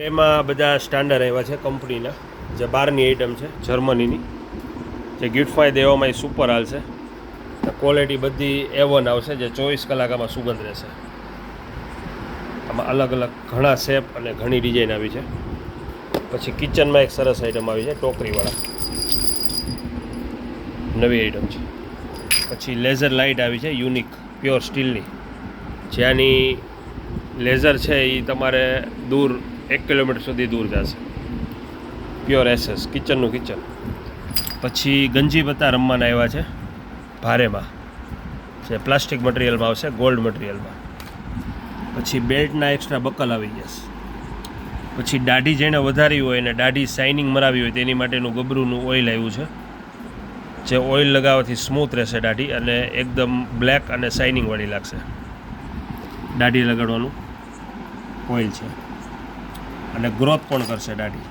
એમાં બધા સ્ટાન્ડર્ડ આવ્યા છે કંપનીના, જે બહારની આઈટમ છે જર્મનીની, જે ગિફ્ટમાં દેવામાં એ સુપર હાલશે. ક્વોલિટી બધી A1 આવશે, જે 24 કલાકમાં સુગંધ રહેશે. આમાં અલગ અલગ ઘણા શેપ અને ઘણી ડિઝાઇન આવી છે. પછી કિચનમાં એક સરસ આઈટમ આવી છે, ટોકરીવાળા, નવી આઈટમ છે. પછી લેઝર લાઇટ આવી છે, યુનિક પ્યોર સ્ટીલની, જ્યાંની લેઝર છે એ તમારે દૂર 1 કિલોમીટર સુધી દૂર જશે. પ્યોર એસેસ કિચનનું કિચન. પછી ગંજી પત્તા રમવાના આવ્યા છે ભારેમાં, જે પ્લાસ્ટિક મટીરિયલમાં આવશે, ગોલ્ડ મટીરિયલમાં. પછી બેલ્ટના એક્સ્ટ્રા બકલ આવી જશે. પછી દાઢી જેણે વધારી હોય અને દાઢી શાઇનિંગ મરાવી હોય તેની માટેનું ગબરુનું ઓઇલ આવ્યું છે, જે ઓઇલ લગાવવાથી સ્મૂથ રહેશે દાઢી અને એકદમ બ્લેક અને શાઇનિંગવાળી લાગશે. દાઢી લગાડવાનું ઓઇલ છે અને ગ્રોથ પણ કરશે દાઢી.